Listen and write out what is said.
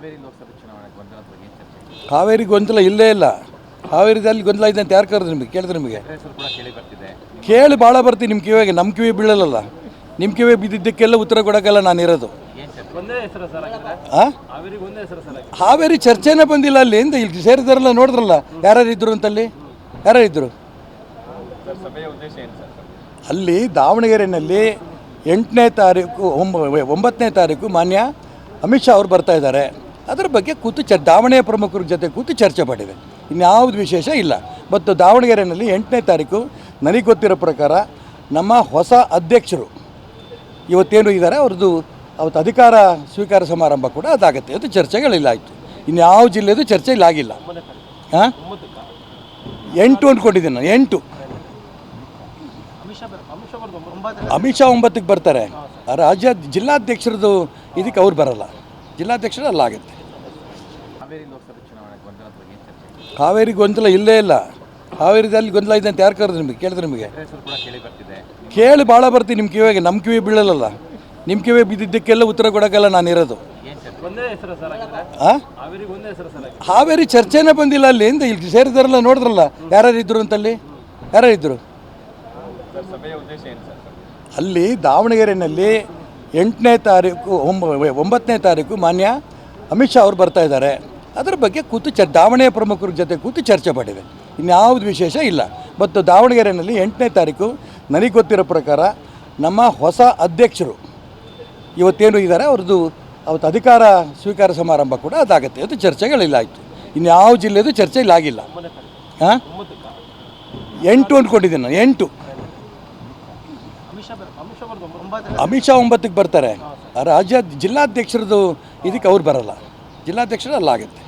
ಹಾವೇರಿ ಲೋಕಸಭೆ ಚುನಾವಣೆ ಗೊಂದಲದ ಬಗ್ಗೆ ಏನು ಚರ್ಚೆ? ಕಾವೇರಿ ಗೊಂದಲ ಇಲ್ಲೇ ಇಲ್ಲ. ಹಾವೇರಿದಲ್ಲಿ ಗೊಂದಲ ಇದೆ ಅಂತ ಯಾರು ಕರೆದ್ರು ನಿಮಗೆ? ಕೇಳಿದ್ರೆ ನಿಮಗೆ ಹೆಸರು ಕೂಡ ಕೇಳಿ ಬರ್ತಿದೆ. ಕೇಳಿ ಭಾಳ ಬರ್ತೀವಿ ನಿಮ್ಮ ಕಿವಿಗೆ. ನಮ್ಮ ಕಿವಿ ಬೀಳಲ್ಲ. ನಿಮ್ಮ ಕಿವಿ ಬಿದ್ದಿದ್ದಕ್ಕೆಲ್ಲ ಉತ್ತರ ಕೊಡೋಕ್ಕಲ್ಲ ನಾನು ಇರೋದು. ಒಂದೇ ಹೆಸರು ಸರ್ ಆಗಿದ್ರೆ ಹಾಂ, ಹಾವೇರಿಗೆ ಒಂದೇ ಹೆಸರು ಸರ್ ಆಗಿದೆ. ಹಾವೇರಿ ಚರ್ಚೆನೇ ಬಂದಿಲ್ಲ ಅಲ್ಲಿ. ಎಂತ ಇಲ್ಲಿ ಸೇರಿದಾರಲ್ಲ, ನೋಡಿದ್ರಲ್ಲ ಯಾರ್ಯಾರು ಇದ್ರು ಅಂತಲ್ಲಿ? ಯಾರ್ಯಾರು ಇದ್ದರು ಸರ್ ಸಭೆಯ ಉದ್ದೇಶ ಏನು ಸರ್? ಅಲ್ಲಿ? ದಾವಣಗೆರೆಯಲ್ಲಿ 8ನೇ ತಾರೀಕು 9ನೇ ತಾರೀಕು ಮಾನ್ಯ ಅಮಿತ್ ಶಾ ಅವರು ಬರ್ತಾ ಇದ್ದಾರೆ. ಅದರ ಬಗ್ಗೆ ಕೂತು ದಾವಣಗೆರೆ ಪ್ರಮುಖರ ಜೊತೆ ಕೂತು ಚರ್ಚೆ ಮಾಡಿದೆ. ಇನ್ಯಾವುದು ವಿಶೇಷ ಇಲ್ಲ. ಮತ್ತು ದಾವಣಗೆರೆಯಲ್ಲಿ 8ನೇ ತಾರೀಕು ನನಗೆ ಗೊತ್ತಿರೋ ಪ್ರಕಾರ ನಮ್ಮ ಹೊಸ ಅಧ್ಯಕ್ಷರು ಇವತ್ತೇನು ಇದ್ದಾರೆ ಅವ್ರದ್ದು ಅವತ್ತು ಅಧಿಕಾರ ಸ್ವೀಕಾರ ಸಮಾರಂಭ ಕೂಡ ಅದಾಗುತ್ತೆ. ಅದು ಚರ್ಚೆಗಳಿಲ್ಲ ಆಯಿತು. ಇನ್ಯಾವ ಜಿಲ್ಲೆದು ಚರ್ಚೆ ಇಲ್ಲ ಆಗಿಲ್ಲ. ಹಾಂ, 8 ಅಂದ್ಕೊಂಡಿದ್ದೀನಿ ನಾನು. 8 ಅಮಿತ್ ಶಾ 9ಕ್ಕೆ ಬರ್ತಾರೆ. ರಾಜ್ಯ ಜಿಲ್ಲಾಧ್ಯಕ್ಷರದ್ದು ಇದಕ್ಕೆ ಅವ್ರು ಬರಲ್ಲ. ಜಿಲ್ಲಾಧ್ಯಕ್ಷರು ಅಲ್ಲಾಗುತ್ತೆ. ಹಾವೇರಿ ಲೋಕಸಭೆ ಚುನಾವಣೆ ಗೊಂದಲದ ಬಗ್ಗೆ ಏನು ಚರ್ಚೆ? ಕಾವೇರಿ ಗೊಂದಲ ಇಲ್ಲೇ ಇಲ್ಲ. ಹಾವೇರಿದಲ್ಲಿ ಗೊಂದಲ ಇದೆ ಅಂತ ಯಾರು ಕರೆದ್ರು ನಿಮಗೆ? ಕೇಳಿದ್ರೆ ನಿಮಗೆ ಹೆಸರು ಕೂಡ ಕೇಳಿ ಬರ್ತಿದೆ. ಕೇಳಿ ಭಾಳ ಬರ್ತೀವಿ ನಿಮ್ಮ ಕಿವಿಗೆ. ನಮ್ಮ ಕಿವಿ ಬೀಳಲ್ಲ. ನಿಮ್ಮ ಕಿವಿ ಬಿದ್ದಿದ್ದಕ್ಕೆಲ್ಲ ಉತ್ತರ ಕೊಡೋಕ್ಕಲ್ಲ ನಾನು ಇರೋದು. ಒಂದೇ ಹೆಸರು ಸರ್ ಆಗಿದ್ರೆ ಹಾಂ, ಹಾವೇರಿಗೆ ಒಂದೇ ಹೆಸರು ಸರ್ ಆಗಿದೆ. ಹಾವೇರಿ ಚರ್ಚೆನೇ ಬಂದಿಲ್ಲ ಅಲ್ಲಿ. ಎಂತ ಇಲ್ಲಿ ಸೇರಿದಾರಲ್ಲ, ನೋಡಿದ್ರಲ್ಲ ಯಾರ್ಯಾರು ಇದ್ರು ಅಂತಲ್ಲಿ? ಯಾರ್ಯಾರು ಇದ್ದರು ಸರ್ ಸಭೆಯ ಉದ್ದೇಶ ಏನು ಸರ್? ಅಲ್ಲಿ? ದಾವಣಗೆರೆಯಲ್ಲಿ 8ನೇ ತಾರೀಕು 9ನೇ ತಾರೀಕು ಮಾನ್ಯ ಅಮಿತ್ ಶಾ ಅವರು ಬರ್ತಾ ಇದ್ದಾರೆ. ಅದರ ಬಗ್ಗೆ ಕೂತು ದಾವಣಗೆರೆ ಪ್ರಮುಖರ ಜೊತೆ ಕೂತು ಚರ್ಚೆ ಮಾಡಿದೆ. ಇನ್ಯಾವುದು ವಿಶೇಷ ಇಲ್ಲ. ಮತ್ತು ದಾವಣಗೆರೆಯಲ್ಲಿ 8ನೇ ತಾರೀಕು ನನಗೆ ಗೊತ್ತಿರೋ ಪ್ರಕಾರ ನಮ್ಮ ಹೊಸ ಅಧ್ಯಕ್ಷರು ಇವತ್ತೇನು ಇದ್ದಾರೆ ಅವ್ರದ್ದು ಅವತ್ತು ಅಧಿಕಾರ ಸ್ವೀಕಾರ ಸಮಾರಂಭ ಕೂಡ ಅದಾಗುತ್ತೆ. ಅದು ಚರ್ಚೆಗಳಿಲ್ಲ ಆಯಿತು. ಇನ್ಯಾವ ಜಿಲ್ಲೆದು ಚರ್ಚೆ ಇಲ್ಲ ಆಗಿಲ್ಲ. ಹಾಂ, 8 ಅಂದ್ಕೊಂಡಿದ್ದೀನಿ ನಾನು. 8 ಅಮಿತ್ ಶಾ 9ಕ್ಕೆ ಬರ್ತಾರೆ. ರಾಜ್ಯ ಜಿಲ್ಲಾಧ್ಯಕ್ಷರದ್ದು ಇದಕ್ಕೆ ಅವ್ರು ಬರಲ್ಲ. ಜಿಲ್ಲಾಧ್ಯಕ್ಷರು ಅಲ್ಲಾಗುತ್ತೆ.